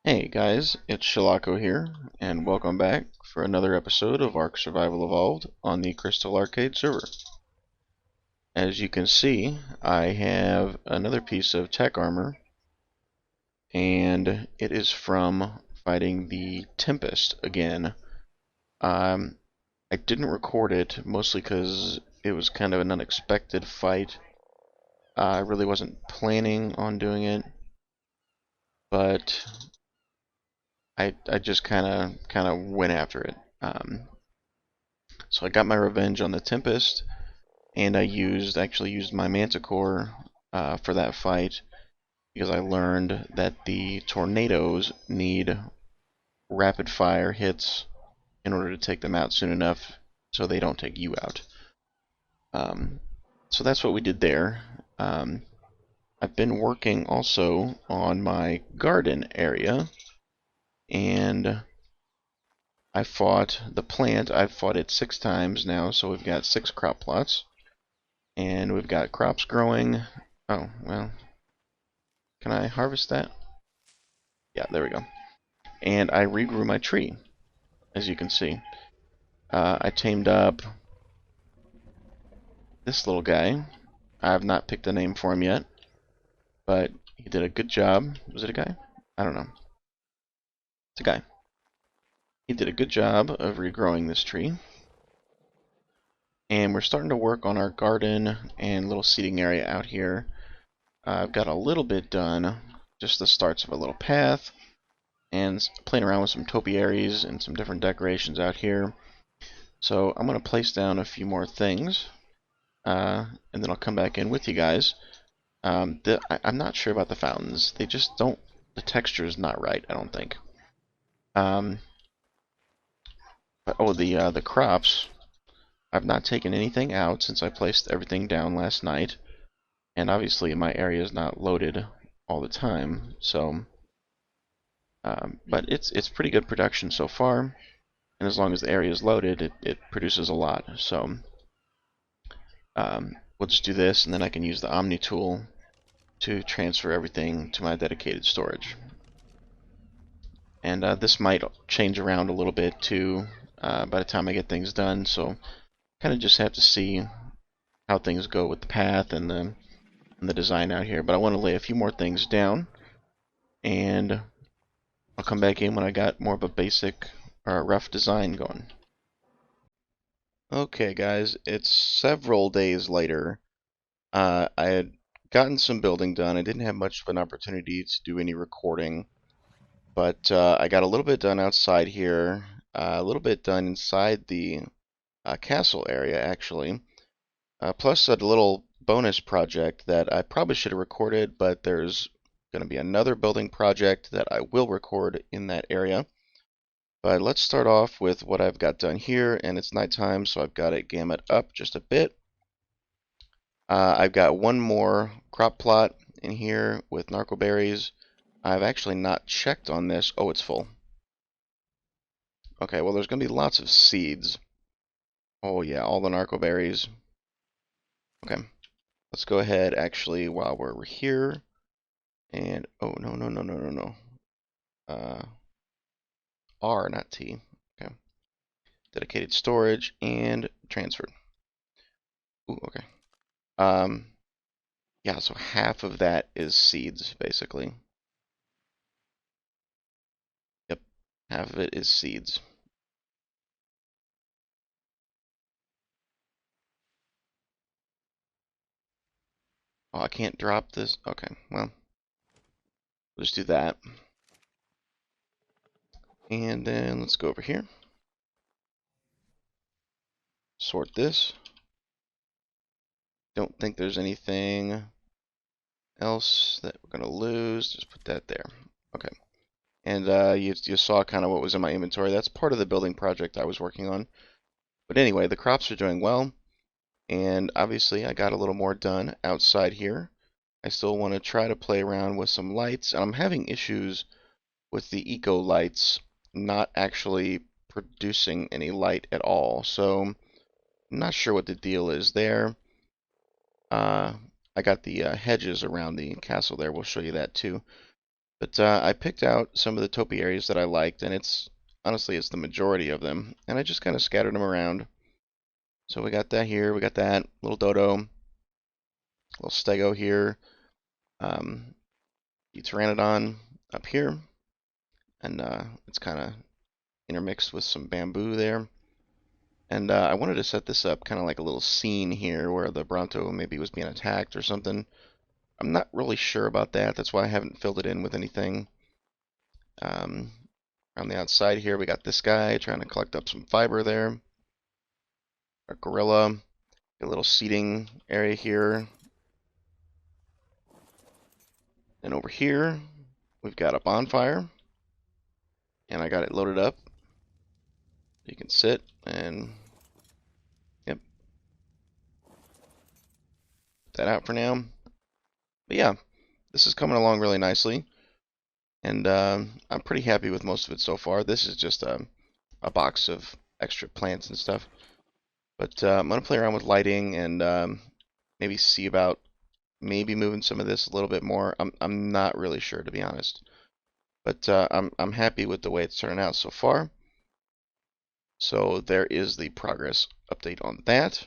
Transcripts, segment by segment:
Hey guys, it's Shilako here, and welcome back for another episode of Ark Survival Evolved on the Crystal Arcade server. As you can see, I have another piece of tech armor, and it is from fighting the Tempest again. I didn't record it, mostly because it was kind of an unexpected fight. I really wasn't planning on doing it, but I just kind of went after it. So I got my revenge on the Tempest, and I actually used my Manticore for that fight because I learned that the tornadoes need rapid fire hits in order to take them out soon enough so they don't take you out. Um, so that's what we did there. I've been working also on my garden area, and I've fought it 6 times now, so we've got 6 crop plots. And we've got crops growing. Oh, well, can I harvest that? Yeah, there we go. And I regrew my tree, as you can see. I tamed up this little guy. I have not picked a name for him yet, but he did a good job. Was it a guy? I don't know. It's a guy. He did a good job of regrowing this tree. And we're starting to work on our garden and little seating area out here. I've got a little bit done, just the starts of a little path, and playing around with some topiaries and some different decorations out here. So I'm going to place down a few more things, and then I'll come back in with you guys. I'm not sure about the fountains. They just don't, the texture is not right, I don't think. The crops, I've not taken anything out since I placed everything down last night. And obviously my area is not loaded all the time, so but it's pretty good production so far, and as long as the area is loaded, it produces a lot. So we'll just do this, and then I can use the Omni tool to transfer everything to my dedicated storage. And this might change around a little bit too by the time I get things done. So kind of just have to see how things go with the path and the design out here. But I want to lay a few more things down, and I'll come back in when I got more of a basic or rough design going. Okay, guys, it's several days later. I had gotten some building done. I didn't have much of an opportunity to do any recording, but I got a little bit done outside here, a little bit done inside the castle area, actually, plus a little bonus project that I probably should have recorded, but there's going to be another building project that I will record in that area. But let's start off with what I've got done here, and it's nighttime, so I've got it gamut up just a bit. I've got one more crop plot in here with narcoberries. I've actually not checked on this. Oh, it's full. Okay, well, there's going to be lots of seeds. Oh, yeah, all the narcoberries. Okay, let's go ahead, actually, while we're here. And, oh, no. R, not T. Okay. Dedicated storage and transferred. Ooh, okay. Yeah, so half of that is seeds, basically. Yep, half of it is seeds. Oh, I can't drop this? Okay, well, we'll just do that. And then let's go over here. Sort this. Don't think there's anything else that we're going to lose. Just put that there. Okay. And you saw kind of what was in my inventory. That's part of the building project I was working on. But anyway, the crops are doing well. And obviously I got a little more done outside here. I still want to try to play around with some lights. And I'm having issues with the eco lights not actually producing any light at all. So I'm not sure what the deal is there. I got the hedges around the castle there. We'll show you that too. But I picked out some of the topiaries that I liked, and honestly it's the majority of them, and I just kind of scattered them around. So we got that here, we got that little dodo, little stego here, um, pteranodon up here, and it's kind of intermixed with some bamboo there. And I wanted to set this up kind of like a little scene here where the Bronto maybe was being attacked or something. I'm not really sure about that. That's why I haven't filled it in with anything. Um, on the outside here, we got this guy trying to collect up some fiber there. A gorilla. A little seating area here. And over here, we've got a bonfire. And I got it loaded up. You can sit and, yep, put that out for now. But yeah, this is coming along really nicely. And I'm pretty happy with most of it so far. This is just a box of extra plants and stuff. But I'm going to play around with lighting and maybe see about maybe moving some of this a little bit more. I'm not really sure, to be honest. But I'm happy with the way it's turning out so far. So there is the progress update on that.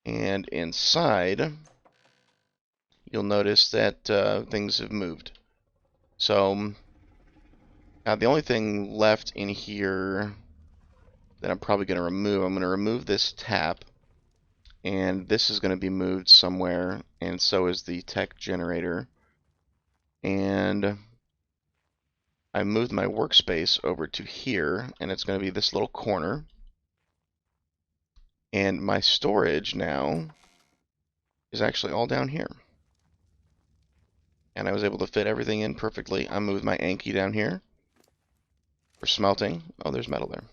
And inside, you'll notice that things have moved. So the only thing left in here that I'm probably going to remove, I'm going to remove this tap. And this is going to be moved somewhere, and so is the tech generator. And I moved my workspace over to here, and it's going to be this little corner. And my storage now is actually all down here. And I was able to fit everything in perfectly. I moved my Anki down here for smelting. Oh, there's metal there.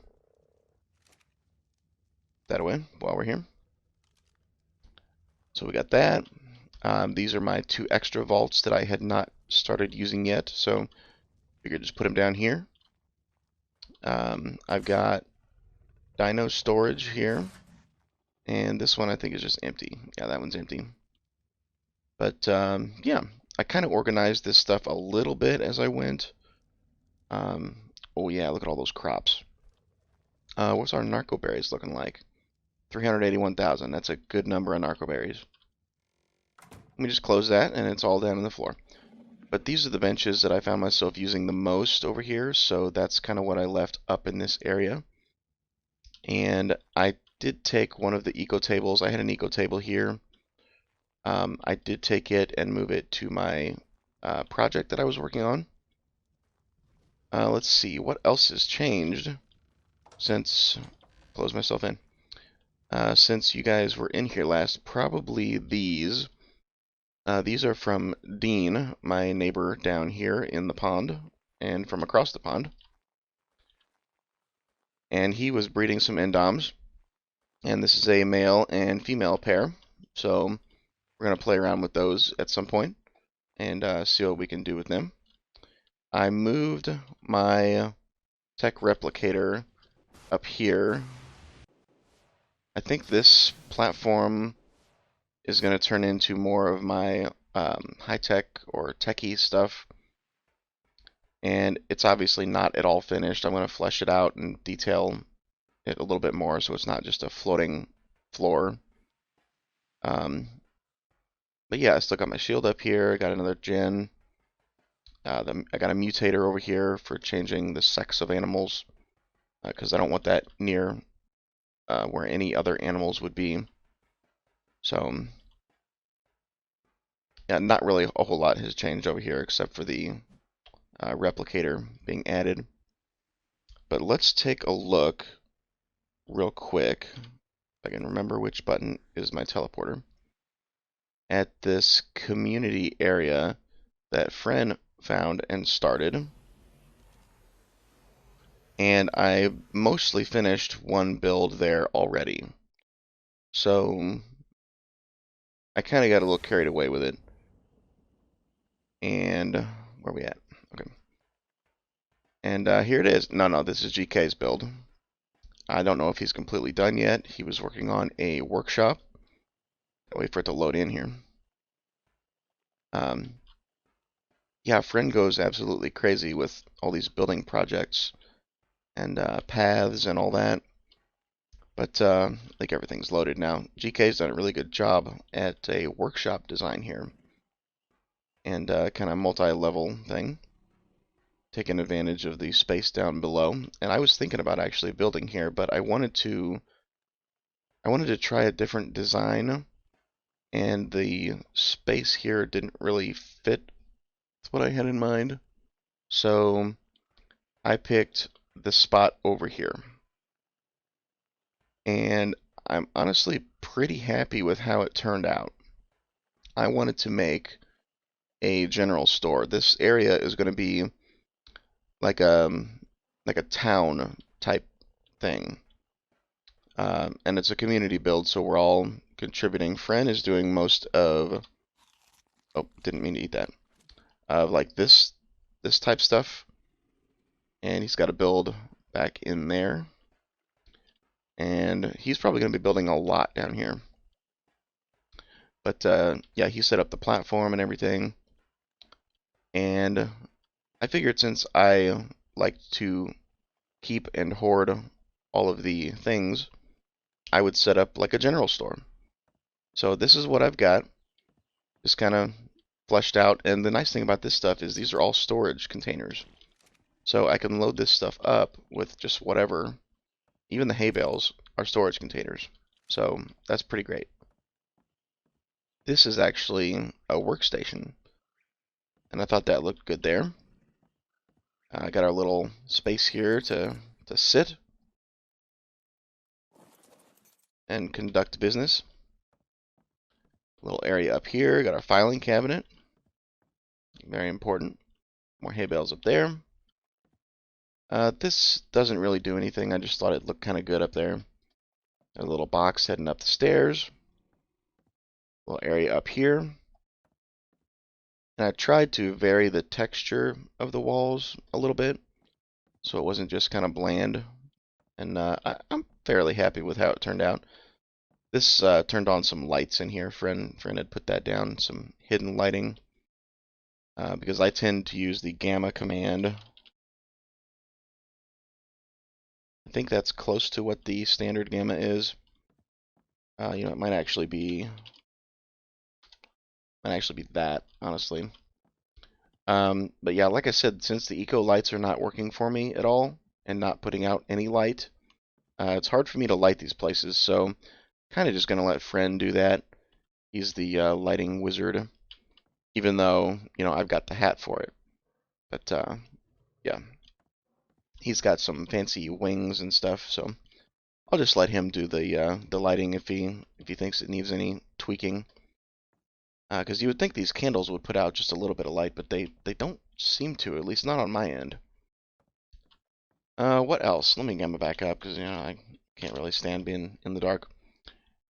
That away while we're here. So we got that. These are my 2 extra vaults that I had not started using yet, so I figured just put them down here. I've got Dino Storage here, and this one I think is just empty. Yeah, that one's empty. But yeah, I kind of organized this stuff a little bit as I went. Oh yeah, look at all those crops. What's our narco berries looking like? 381,000. That's a good number of narco berries. Let me just close that, and it's all down on the floor. But these are the benches that I found myself using the most over here, so that's kind of what I left up in this area. And I did take one of the eco tables. I had an eco table here. I did take it and move it to my project that I was working on. Let's see, what else has changed since, close myself in, since you guys were in here last. Probably these. These are from Dean, my neighbor down here in the pond, and from across the pond. And he was breeding some endoms, and this is a male and female pair. So we're going to play around with those at some point and see what we can do with them. I moved my tech replicator up here. I think this platform is going to turn into more of my high-tech or techie stuff. And it's obviously not at all finished. I'm going to flesh it out and detail it a little bit more so it's not just a floating floor. But yeah, I still got my shield up here. I got another gen. I got a mutator over here for changing the sex of animals because I don't want that near where any other animals would be. So yeah, not really a whole lot has changed over here except for the replicator being added. But let's take a look real quick, if I can remember which button is my teleporter, at this community area that Fren found and started. And I mostly finished one build there already. So I kind of got a little carried away with it. And where are we at? Okay. And here it is. No, this is GK's build. I don't know if he's completely done yet. He was working on a workshop. I'll wait for it to load in here. yeah, friend goes absolutely crazy with all these building projects and paths and all that. But I think everything's loaded now. GK's done a really good job at a workshop design here and kind of multi-level thing, taking advantage of the space down below. And I was thinking about actually building here, but I wanted to try a different design, and the space here didn't really fit with what I had in mind. So I picked the spot over here. And I'm honestly pretty happy with how it turned out. I wanted to make a general store. This area is going to be like a town type thing, and it's a community build, so we're all contributing. Fren is doing most of. Oh, didn't mean to eat that. Of like this type stuff, and he's got to build back in there, and he's probably going to be building a lot down here. But yeah, he set up the platform and everything, and I figured since I like to keep and hoard all of the things, I would set up like a general store. So this is what I've got, just kind of fleshed out. And the nice thing about this stuff is these are all storage containers. So I can load this stuff up with just whatever. Even the hay bales are storage containers. So that's pretty great. This is actually a workstation, and I thought that looked good there. I got our little space here to sit and conduct business. Little area up here, got our filing cabinet. Very important. More hay bales up there. This doesn't really do anything. I just thought it looked kind of good up there. A little box heading up the stairs. Little area up here. And I tried to vary the texture of the walls a little bit, so it wasn't just kind of bland. And I'm fairly happy with how it turned out. This turned on some lights in here. Friend had put that down, some hidden lighting, because I tend to use the gamma command. I think that's close to what the standard gamma is. It might actually be that, honestly. But yeah, like I said, since the eco lights are not working for me at all and not putting out any light, it's hard for me to light these places. So kind of just gonna let Friend do that. He's the lighting wizard, even though I've got the hat for it. But yeah, he's got some fancy wings and stuff, so I'll just let him do the lighting if he thinks it needs any tweaking. Because you would think these candles would put out just a little bit of light, but they don't seem to, at least not on my end. What else? Let me gamma back up, because I can't really stand being in the dark.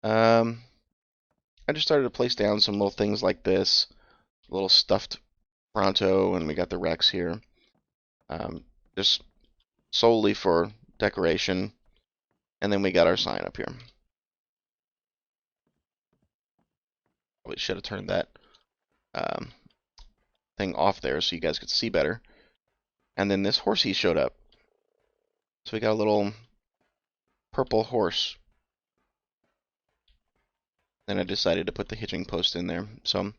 I just started to place down some little things like this, little stuffed Pronto, and we got the Rex here. Just solely for decoration, and then we got our sign up here. Probably should have turned that thing off there so you guys could see better. And then this horsey showed up. So we got a little purple horse. And I decided to put the hitching post in there. So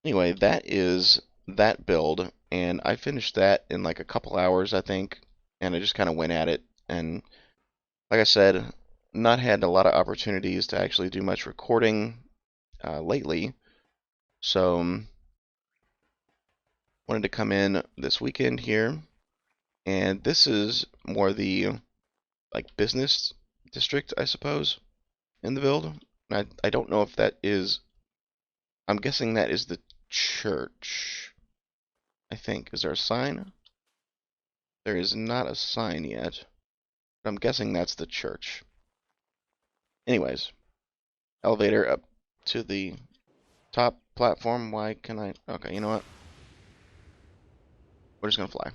anyway, that is that build. And I finished that in like a couple hours, I think. And I just kind of went at it. And like I said, not had a lot of opportunities to actually do much recording lately. So wanted to come in this weekend here, and this is more the like business district, I suppose, in the build. I don't know if that is. I'm guessing that is the church. I think. Is there a sign? There is not a sign yet, but I'm guessing that's the church. Anyways, elevator up to the top platform. Why can I? Okay, you know what? We're just gonna fly.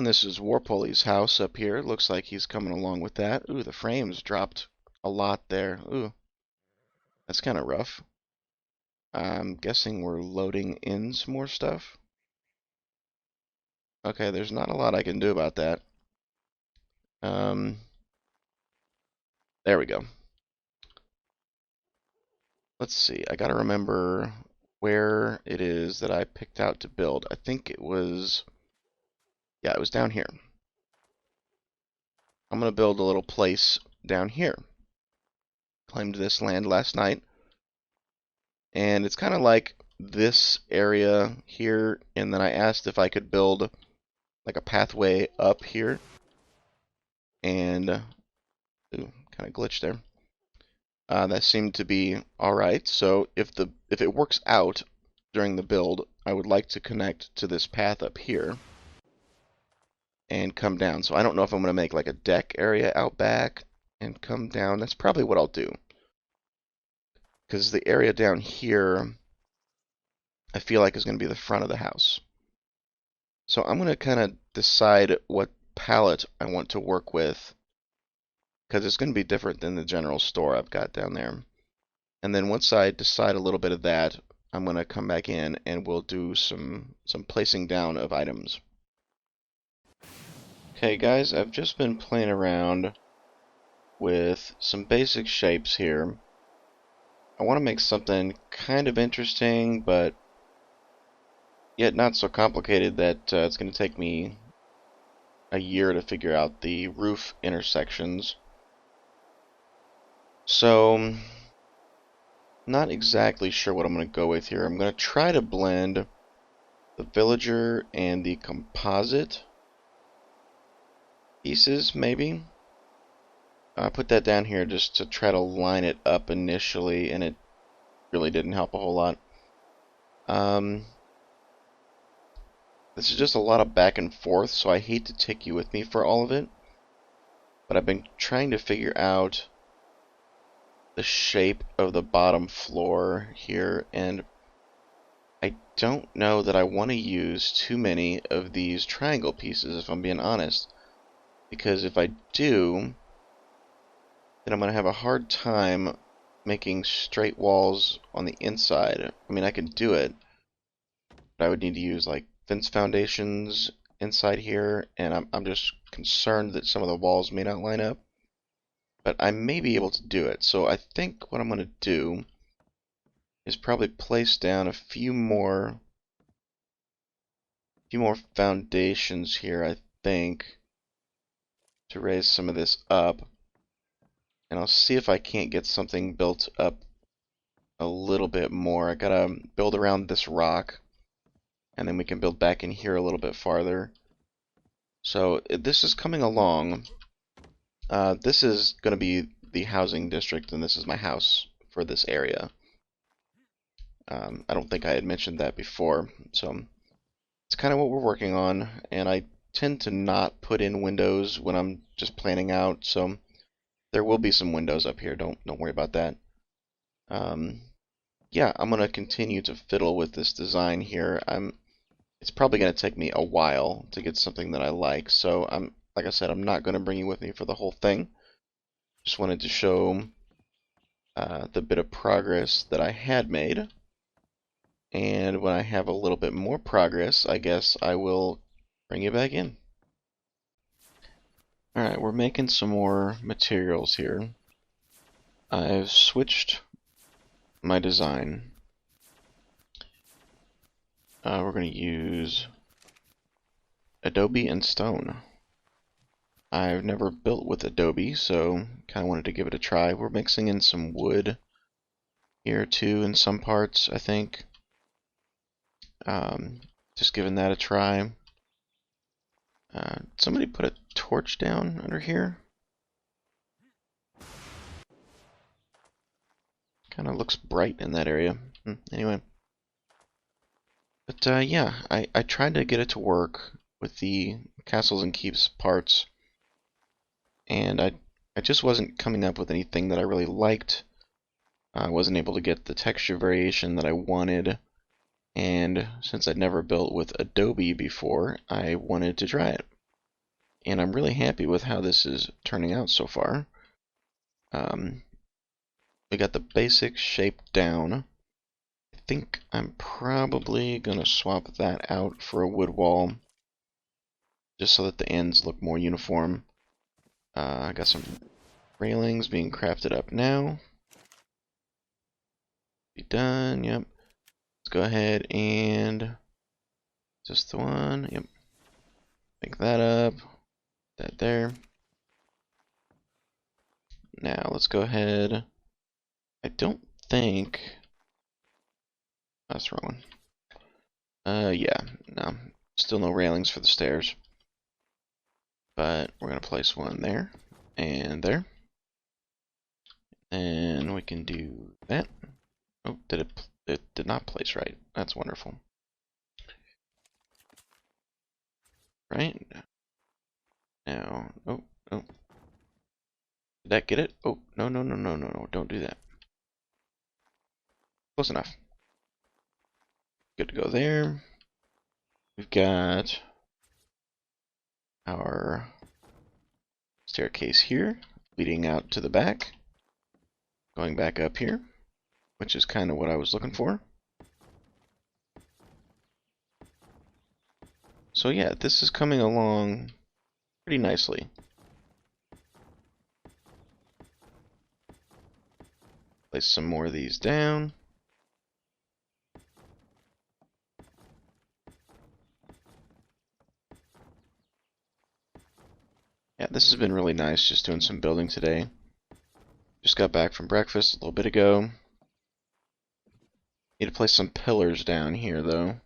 And this is Warpoly's house up here. Looks like he's coming along with that. Ooh, the frames dropped a lot there. Ooh, that's kind of rough. I'm guessing we're loading in some more stuff. Okay, there's not a lot I can do about that. There we go. Let's see. I gotta remember where it is that I picked out to build. I think it was... Yeah, it was down here. I'm gonna build a little place down here. Claimed this land last night. And it's kind of like this area here, and then I asked if I could build like a pathway up here, and ooh, kind of glitched there. That seemed to be alright. So if it works out during the build, I would like to connect to this path up here and come down. So I don't know if I'm going to make like a deck area out back and come down. That's probably what I'll do, because the area down here I feel like is going to be the front of the house. So I'm going to kind of decide what palette I want to work with, because it's going to be different than the general store I've got down there. And then once I decide a little bit of that, I'm going to come back in and we'll do some placing down of items. Okay guys, I've just been playing around with some basic shapes here. I want to make something kind of interesting, but yet not so complicated that it's going to take me a year to figure out the roof intersections. So, not exactly sure what I'm going to go with here. I'm going to try to blend the villager and the composite pieces, maybe. I put that down here just to try to line it up initially, and it really didn't help a whole lot. This is just a lot of back and forth, so I hate to take you with me for all of it. But I've been trying to figure out the shape of the bottom floor here, and I don't know that I want to use too many of these triangle pieces, if I'm being honest. Because if I do, then I'm going to have a hard time making straight walls on the inside. I mean, I can do it, but I would need to use like fence foundations inside here, and I'm just concerned that some of the walls may not line up. But I may be able to do it, so I think what I'm going to do is probably place down a few more foundations here, I think, to raise some of this up. And I'll see if I can't get something built up a little bit more. I gotta build around this rock, and then we can build back in here a little bit farther. So this is coming along. This is going to be the housing district, and this is my house for this area. I don't think I had mentioned that before, so it's kind of what we're working on, and I tend to not put in windows when I'm just planning out, so there will be some windows up here. Don't worry about that. Yeah, I'm gonna continue to fiddle with this design here. It's probably gonna take me a while to get something that I like, so like I said, I'm not gonna bring you with me for the whole thing. Just wanted to show the bit of progress that I had made. And when I have a little bit more progress, I guess I will bring you back in. Alright, we're making some more materials here. I've switched my design. We're going to use Adobe and stone. I've never built with Adobe, so kind of wanted to give it a try. We're mixing in some wood here too in some parts, I think. Just giving that a try. Somebody put a torch down under here. Kind of looks bright in that area. Anyway. But yeah, I tried to get it to work with the castles and keeps parts. And I just wasn't coming up with anything that I really liked. I wasn't able to get the texture variation that I wanted. And since I'd never built with Adobe before, I wanted to try it. and I'm really happy with how this is turning out so far. We got the basic shape down. I think I'm probably gonna swap that out for a wood wall, just so that the ends look more uniform. I got some railings being crafted up now. Be done, yep. Let's go ahead and just the one, yep. Make that up, that there. Now let's go ahead. I don't think that's the wrong one. Yeah, no, still no railings for the stairs, but we're gonna place one there and there, and we can do that. Oh, it did not place right. That's wonderful. Right now, oh, did that get it? Oh, no, no, no, no, no, no, don't do that. Close enough. Good to go there. We've got our staircase here, leading out to the back. Going back up here, which is kind of what I was looking for. So yeah, this is coming along pretty nicely. Place some more of these down. Yeah, this has been really nice, just doing some building today. Just got back from breakfast a little bit ago. Need to place some pillars down here, though.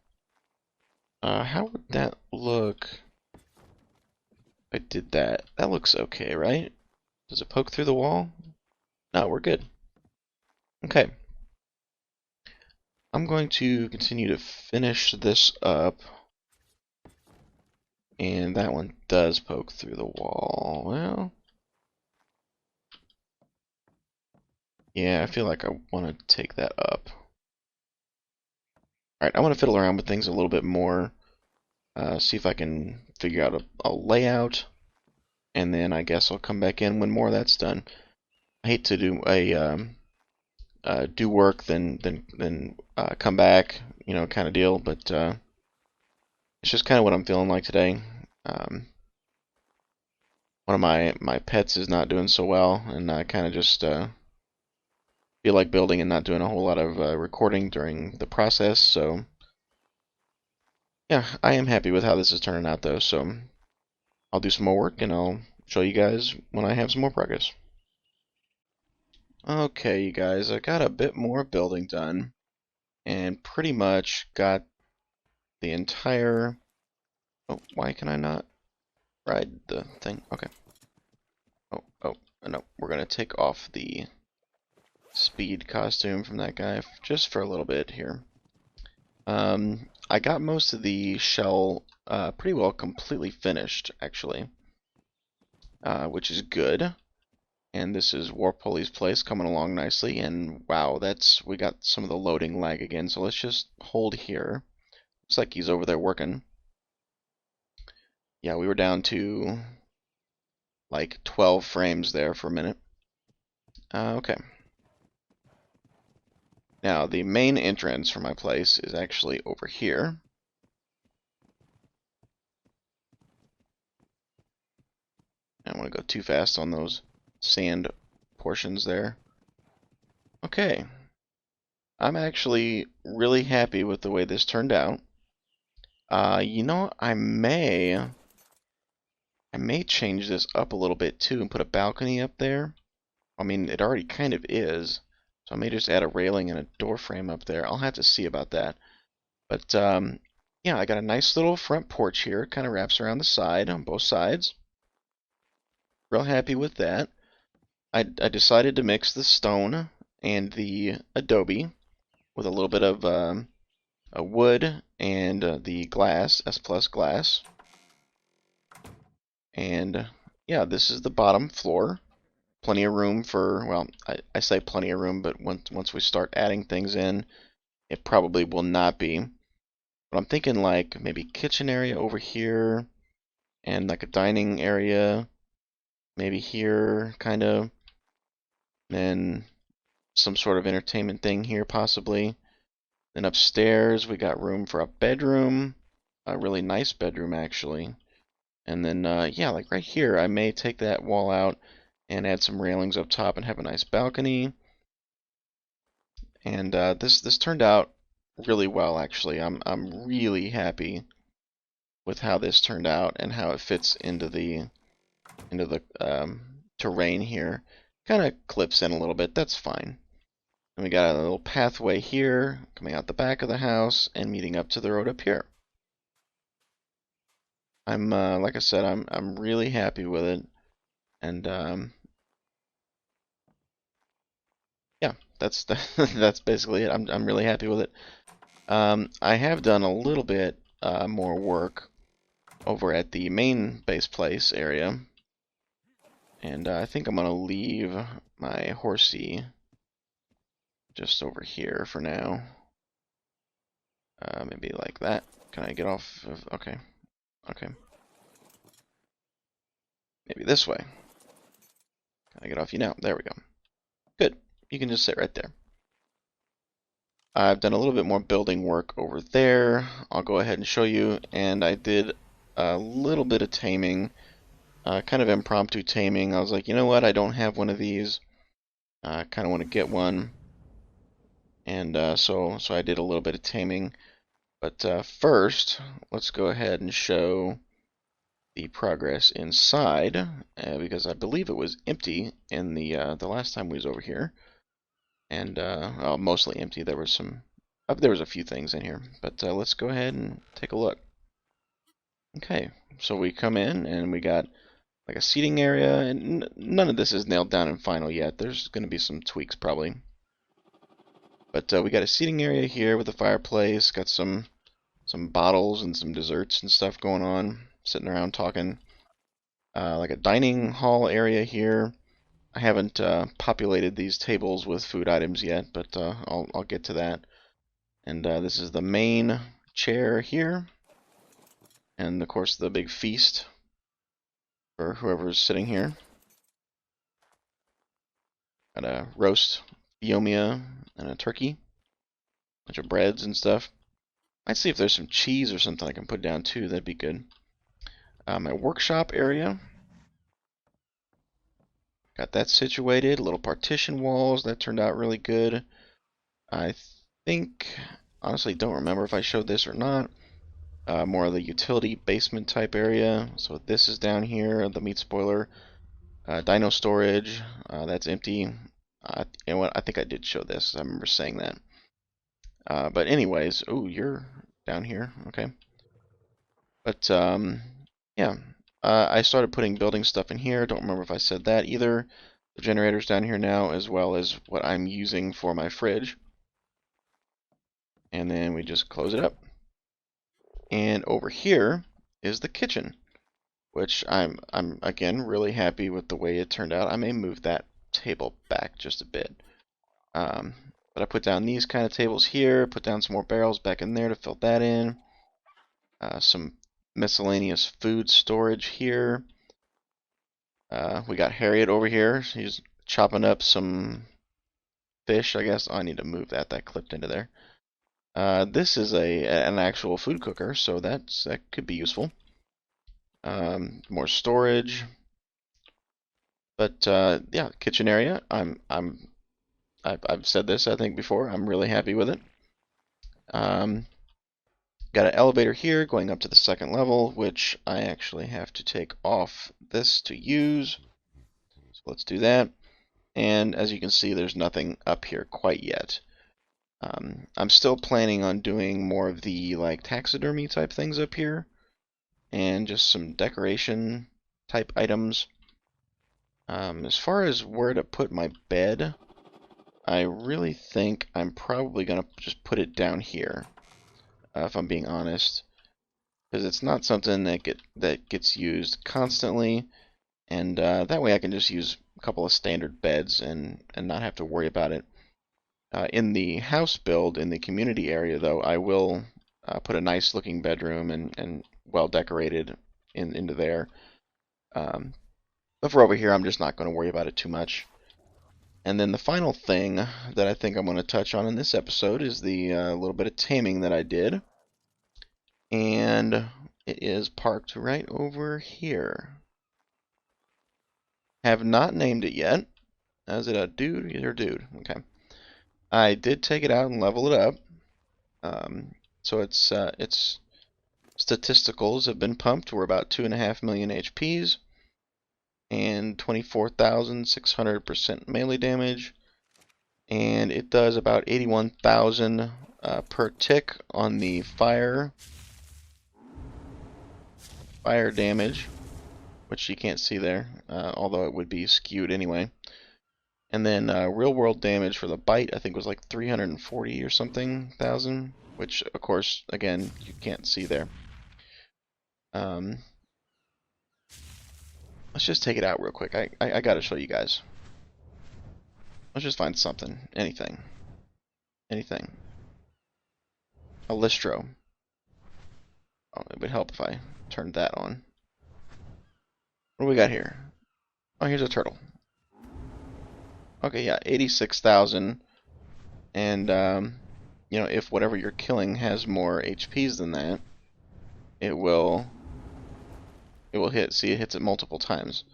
How would that look if I did that? That looks okay, right? Does it poke through the wall? No, we're good. Okay. I'm going to continue to finish this up. And that one does poke through the wall. Well, yeah, I feel like I want to take that up. Alright, I want to fiddle around with things a little bit more. See if I can figure out a layout. And then I guess I'll come back in when more of that's done. I hate to do do work, then come back, you know, kind of deal. But it's just kind of what I'm feeling like today. One of my pets is not doing so well, and I kind of just feel like building and not doing a whole lot of recording during the process. So yeah, I am happy with how this is turning out, though. So I'll do some more work, and I'll show you guys when I have some more progress. Okay, you guys, I got a bit more building done, and pretty much got the entire... Oh, why can I not ride the thing? Okay. Oh, no, we're gonna take off the speed costume from that guy just for a little bit here. I got most of the shell pretty well completely finished, actually, which is good. And this is Warpully's place coming along nicely. And wow, we got some of the loading lag again. So let's just hold here. Looks like he's over there working. Yeah, we were down to like 12 frames there for a minute. Okay. Now, the main entrance for my place is actually over here. I don't want to go too fast on those sand portions there. Okay. I'm actually really happy with the way this turned out. You know, I may change this up a little bit too and put a balcony up there. I mean, it already kind of is. So I may just add a railing and a door frame up there. I'll have to see about that. But yeah, I got a nice little front porch here. It kind of wraps around the side on both sides. Real happy with that. I decided to mix the stone and the adobe with a little bit of a wood and the glass, S plus glass. And yeah, this is the bottom floor. Plenty of room for, well, I say plenty of room, but once we start adding things in, it probably will not be. But I'm thinking like maybe kitchen area over here, and like a dining area, maybe here, kind of. Then some sort of entertainment thing here, possibly. Then upstairs, we got room for a bedroom, a really nice bedroom, actually. And then, yeah, like right here, I may take that wall out and add some railings up top and have a nice balcony. And this turned out really well, actually. I'm really happy with how this turned out and how it fits into the terrain here. Kind of clips in a little bit. That's fine. And we got a little pathway here coming out the back of the house and meeting up to the road up here. I'm like I said, I'm really happy with it, and yeah, that's that's basically it. I'm really happy with it. I have done a little bit more work over at the main base place area, and I think I'm gonna leave my horsey just over here for now. Maybe like that. Can I get off of? Okay, okay. Maybe this way. Can I get off you now? There we go. Good. You can just sit right there. I've done a little bit more building work over there. I'll go ahead and show you. And I did a little bit of taming, kind of impromptu taming. I was like, you know what? I don't have one of these. I kind of want to get one. And so I did a little bit of taming. But first, let's go ahead and show the progress inside, because I believe it was empty in the last time we was over here. And well, mostly empty. There was there was a few things in here, but let's go ahead and take a look. Okay, so we come in and we got like a seating area, and none of this is nailed down and final yet. There's going to be some tweaks probably, but we got a seating area here with a fireplace. Got some bottles and some desserts and stuff going on, sitting around talking. Like a dining hall area here. I haven't populated these tables with food items yet, but I'll get to that. And this is the main chair here, and of course the big feast for whoever's sitting here. Got a roast biomia and a turkey, bunch of breads and stuff. Might see if there's some cheese or something I can put down too. That'd be good. My workshop area. Got that situated. Little partition walls. That turned out really good. I think, honestly, don't remember if I showed this or not. More of the utility basement type area. So this is down here, the meat spoiler. Dino Storage, that's empty. You know what? I think I did show this. I remember saying that. But anyways, oh, you're down here. Okay. But yeah, I started putting building stuff in here. Don't remember if I said that either. The generator's down here now, as well as what I'm using for my fridge. And then we just close it up. And over here is the kitchen, which I'm again really happy with the way it turned out. I may move that table back just a bit. But I put down these kind of tables here, put down some more barrels back in there to fill that in. Some miscellaneous food storage here. We got Harriet over here. She's chopping up some fish, I guess. Oh, I need to move that. That clipped into there. This is an actual food cooker, so that could be useful. More storage. But yeah, kitchen area. I've said this I think before. I'm really happy with it. Got an elevator here going up to the second level, which I actually have to take off this to use. So let's do that. And as you can see, there's nothing up here quite yet. I'm still planning on doing more of the like taxidermy type things up here, and just some decoration type items. As far as where to put my bed, I really think I'm probably gonna just put it down here, if I'm being honest, because it's not something that gets used constantly, and that way I can just use a couple of standard beds and not have to worry about it. In the house build, in the community area, though, I will put a nice looking bedroom and well decorated into there. But for over here, I'm just not going to worry about it too much. And then the final thing that I think I'm going to touch on in this episode is the little bit of taming that I did. And it is parked right over here. Have not named it yet. Is it a dude? Either dude. Okay. I did take it out and level it up. So its statisticals have been pumped. We're about 2.5 million HPs and 24,600% melee damage. And it does about 81,000 per tick on the fire damage, which you can't see there, although it would be skewed anyway. And then real world damage for the bite, I think was like 340 or something thousand, which of course, again, you can't see there. Let's just take it out real quick. I gotta show you guys. Let's just find something. Anything. Anything. A listro. Oh, it would help if I turned that on. What do we got here? Oh, here's a turtle. Okay, yeah, 86,000. And, you know, if whatever you're killing has more HPs than that, it will hit. See, it hits it multiple times.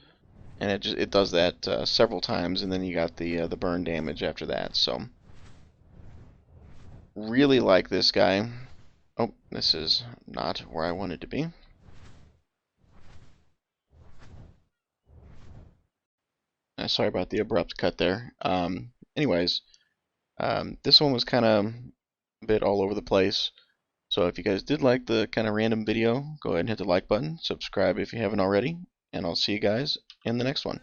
And it does that several times, and then you got the burn damage after that. So really like this guy. Oh, this is not where I wanted to be. Sorry about the abrupt cut there. Anyways, this one was kind of a bit all over the place. So if you guys did like the kind of random video, go ahead and hit the like button, subscribe if you haven't already, and I'll see you guys in the next one.